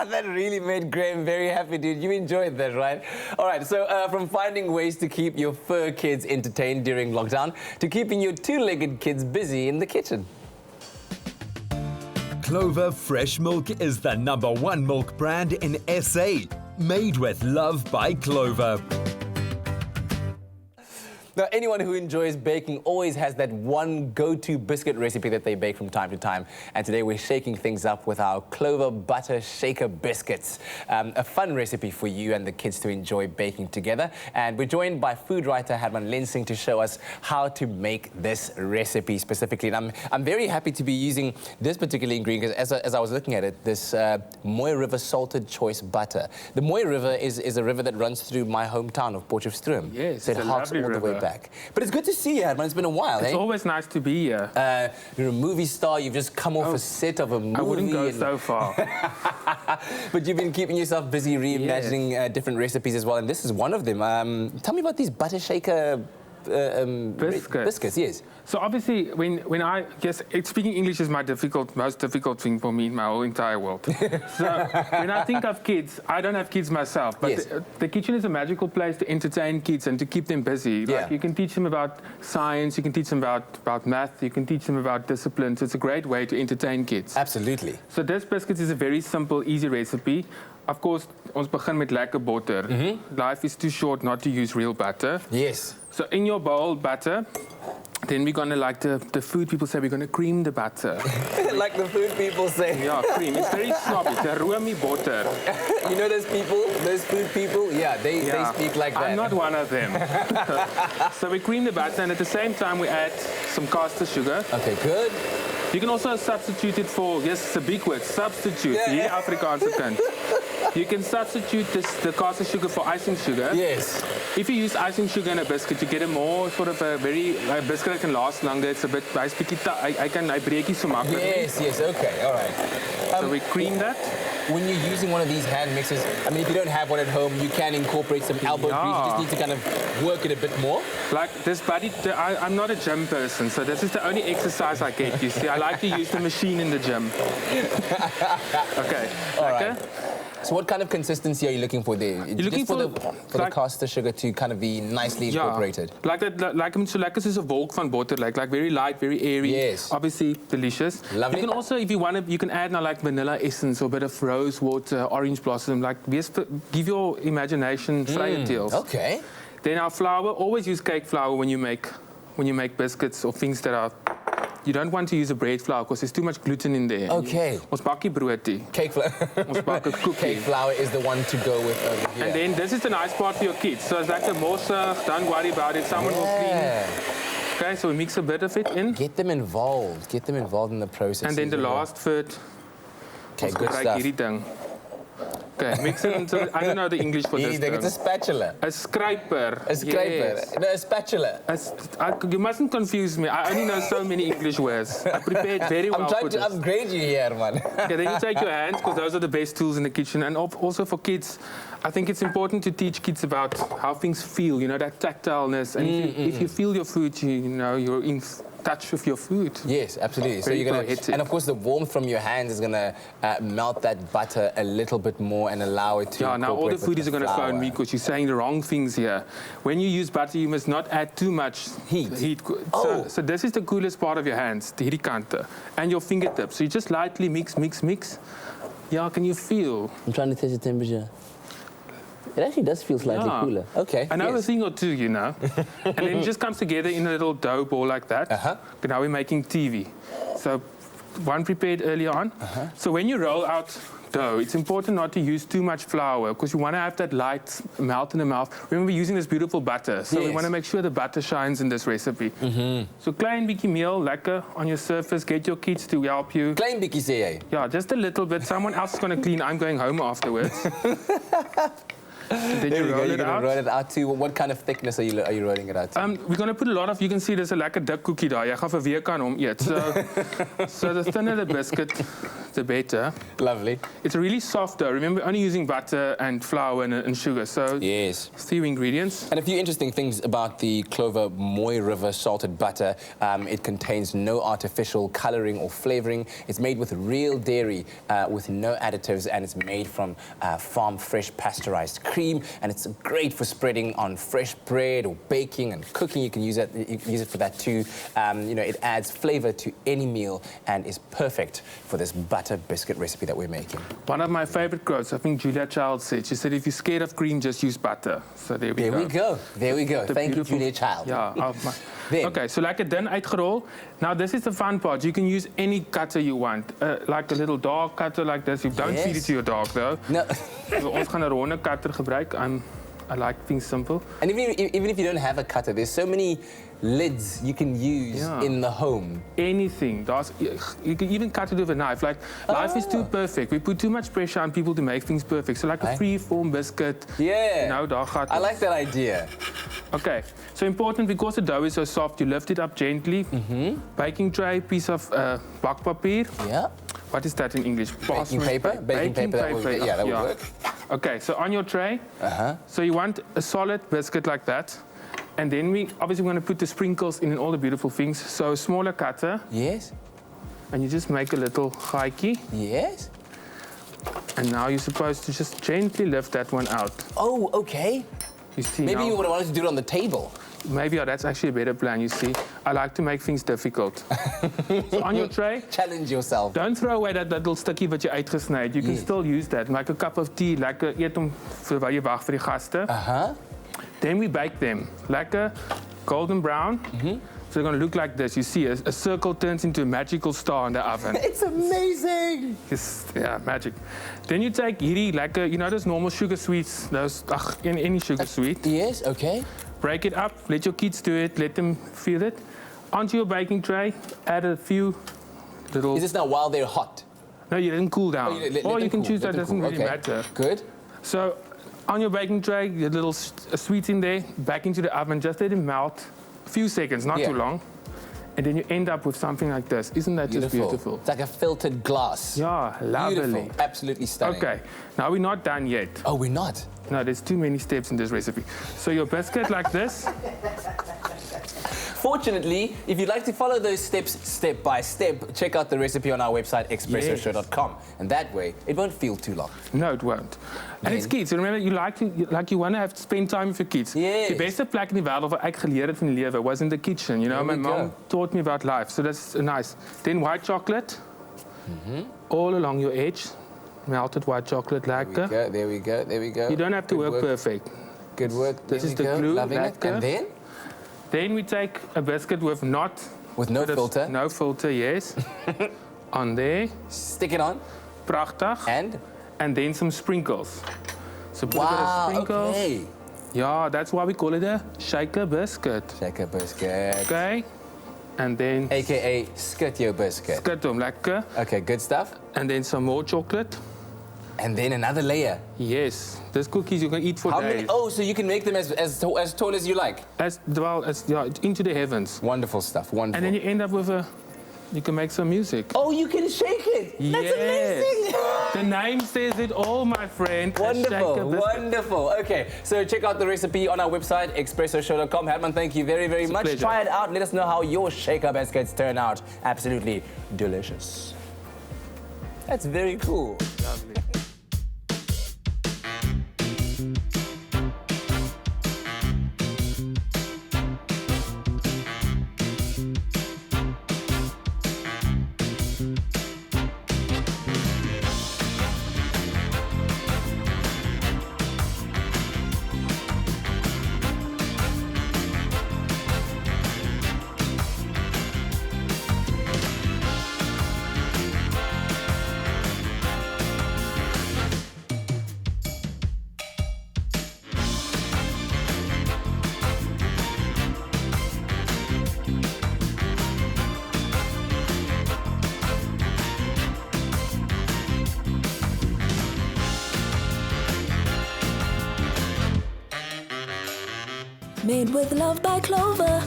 That really made Graham very happy, dude. You enjoyed that, right? All right, so from finding ways to keep your fur kids entertained during lockdown to keeping your two-legged kids busy in the kitchen. Clover Fresh Milk is the #1 milk brand in SA. Made with love by Clover. Now, anyone who enjoys baking always has that one go-to biscuit recipe that they bake from time to time. And today we're shaking things up with our Clover Butter Shaker Biscuits. A fun recipe for you and the kids to enjoy baking together. And we're joined by food writer Herman Lensing to show us how to make this recipe specifically. And I'm very happy to be using this particular ingredient because as I was looking at it, this Mooi River salted choice butter. The Mooi River is a river that runs through my hometown of Potchefstroom. Yes, so it it's a harks lovely all the way river. back. But it's good to see you, Herman. It's been a while, It's always nice to be here. You're a movie star. You've just come off a set of a movie. I wouldn't go so far. But you've been keeping yourself busy reimagining different recipes as well, and this is one of them. Tell me about these butter shaker biscuits, yes. So obviously, when I guess speaking English is my most difficult thing for me in my whole entire world. So when I think of kids, I don't have kids myself, but Yes. the kitchen is a magical place to entertain kids and to keep them busy. Yeah. Like you can teach them about science, you can teach them about math, you can teach them about discipline. So it's a great way to entertain kids. Absolutely. So this biscuits is a very simple, easy recipe. Of course, ons begin met lekker botter. Life is too short not to use real butter. Yes. So in your bowl, butter. Then we're going to, like the food people say, we're going to cream the butter. Like the food people say. Yeah, cream. It's very snobby. The roomy butter. You know those people, those food people? Yeah, they speak like that. I'm not one of them. So we cream the butter, and at the same time we add some caster sugar. Okay, good. You can also substitute it for, yes, it's a big word, substitute. Yeah. Hier Afrikaanse kind. You can substitute the caster sugar for icing sugar. Yes. If you use icing sugar in a biscuit, you get a more sort of a biscuit that can last longer. It's a bit, I break it so much. Yes, okay, all right. So we cream that. When you're using one of these hand mixers, I mean, if you don't have one at home, you can incorporate some elbow grease. You just need to kind of work it a bit more. Like this buddy, I'm not a gym person, so this is the only exercise I get, you see. I like to use the machine in the gym. Okay. All right. So what kind of consistency are you looking for there? You're looking for the caster sugar to kind of be nicely incorporated. Like that, like so lekker soos 'n wolk van botter, like very light, very airy. Yes. Obviously delicious. Lovely. You can also, if you want to, you can add now like vanilla essence or a bit of rose water, orange blossom. Like give your imagination vrije deals. Okay. Then our flour, always use cake flour when you make biscuits or things that are. You don't want to use a bread flour because there's too much gluten in there. Okay. Ons bakkie broodie. Cake flour. Ons bak 'n cookie. Cake flour is the one to go with over here. And then this is the nice part for your kids. So it's like the morsig, don't worry about it. Someone will clean. Okay, so we mix a bit of it in. Get them involved. Get them involved in the process. And then the last third. Okay, good stuff. Hierdie ding. Okay, mix it into, I don't know the English for this It's a spatula. A scraper. A scraper. Yes. No, a spatula. You mustn't confuse me. I only know so many English words. I prepared very well. I'm trying to upgrade you here, man. Okay, then you take your hands, because those are the best tools in the kitchen. And also for kids, I think it's important to teach kids about how things feel, you know, that tactileness. And if you feel your food, you know, you're in touch with your food. Yes, absolutely. So you're gonna, and of course the warmth from your hands is gonna melt that butter a little bit more and allow it to. Yeah, now all the foodies are gonna phone me because you're saying the wrong things here. When you use butter, you must not add too much heat. So this is the coolest part of your hands, the hierdie kante, and your fingertips. So you just lightly mix. Yeah, can you feel? I'm trying to test the temperature. It actually does feel slightly cooler. Okay. Another thing or two, you know. And then it just comes together in a little dough ball like that. Okay, now we're making TV. So one prepared earlier on. So when you roll out dough, it's important not to use too much flour because you want to have that light melt in the mouth. Remember, we're using this beautiful butter. So we want to make sure the butter shines in this recipe. So klein bietjie meel, lekker on your surface. Get your kids to help you. Klein bietjie sê jy? Yeah, just a little bit. Someone else is going to clean. I'm going home afterwards. Then you roll it out. Roll it out to what kind of thickness are you rolling it out to? We're going to put a lot of, you can see there's a lekker dik cookie daar. Jy gaan vir week aan hom eet. So the thinner the biscuit, the better. Lovely. It's a really soft dough. Remember, only using butter and flour and sugar. So Yes. few ingredients. And a few interesting things about the Clover Moy River salted butter. It contains no artificial coloring or flavoring. It's made with real dairy with no additives, and it's made from farm fresh pasteurized cream. And it's great for spreading on fresh bread or baking and cooking. You can use it. You can use it for that too. You know, it adds flavor to any meal and is perfect for this butter biscuit recipe that we're making. One of my favorite quotes, I think Julia Child said. She said, if you're scared of cream, just use butter. So there we go. There we go. Thank you, Julia Child. Yeah. Then. Okay, so like a dun uitgerol. Now this is the fun part. You can use any cutter you want. Like a little dog cutter like this. You don't feed it to your dog though. No. Ons gaan 'n ronde cutter gebruik. I like things simple. And even if you don't have a cutter, there's so many lids you can use in the home. Anything. You can even cut it with a knife. Like, life is too perfect. We put too much pressure on people to make things perfect. So like a free-form biscuit. Yeah. You know, daar gaat I like that idea. Okay. So important, because the dough is so soft, you lift it up gently. Baking tray, piece of bakpapier. Yeah. What is that in English? Baking paper? Baking paper. That would work. Okay, so on your tray, so you want a solid biscuit like that. And then we obviously want to put the sprinkles in and all the beautiful things. So a smaller cutter. Yes. And you just make a little gaatjie. Yes. And now you're supposed to just gently lift that one out. Oh, okay. You see, Maybe now, you would have wanted to do it on the table. Maybe that's actually a better plan, you see. I like to make things difficult. So on your tray, challenge yourself. Don't throw away that little stukkie wat jy uitgesny het. You can still use that. Make a cup of tea, lekker eet hom terwyl jy wag vir die gaste. Then we bake them. Lekker golden brown. So they're going to look like this. You see, a circle turns into a magical star in the oven. It's amazing. Yeah, magic. Then you take hierdie lekker, you know those normal sugar sweets, those any sugar sweet. Yes, okay. Break it up, let your kids do it, let them feel it. Onto your baking tray, add a few little... Is this now while they're hot? No, you didn't cool down. Or you can choose that, doesn't really matter. Good. So on your baking tray, your little sweets in there, back into the oven, just let them melt. A few seconds, not too long. And then you end up with something like this. Isn't that just beautiful? It's like a filtered glass. Yeah, lovely. Beautiful. Absolutely stunning. Okay, now we're not done yet. Oh, we're not? No, there's too many steps in this recipe. So your biscuit like this. Fortunately, if you'd like to follow those steps step by step, check out the recipe on our website, expressoshow.com. And that way, it won't feel too long. No, it won't. And it's kids. Remember, you want to spend time with your kids. Yes. The beste plek in die wêreld waar ek geleer het van die lewe was in the kitchen. You know, my mom taught me about life. So that's nice. Then white chocolate. All along your edge. Melted white chocolate, lekker. There we go. You don't have to work perfect. Good work. This is the glue, lekker. And then? Then we take a biscuit with no filter. No filter, yes. On there. Stick it on. Prachtig. And then some sprinkles. So put a bit of sprinkles. Okay. Yeah, that's why we call it a shaker biscuit. Shaker biscuit. Okay. And then... AKA skit your biscuit. Skit hom, lekker. Okay, good stuff. And then some more chocolate. And then another layer. Yes. These cookies you can eat for days. Oh, so you can make them as tall as you like? Into the heavens. Wonderful stuff, wonderful. And then you end up with you can make some music. Oh, you can shake it. Yes. That's amazing. The name says it all, my friend. Wonderful, wonderful. Okay, so check out the recipe on our website, expressoshow.com. Herman, thank you very, very much. Pleasure. Try it out. Let us know how your shaker biscuits turn out. Absolutely delicious. That's very cool. Lovely. Made with love by Clover.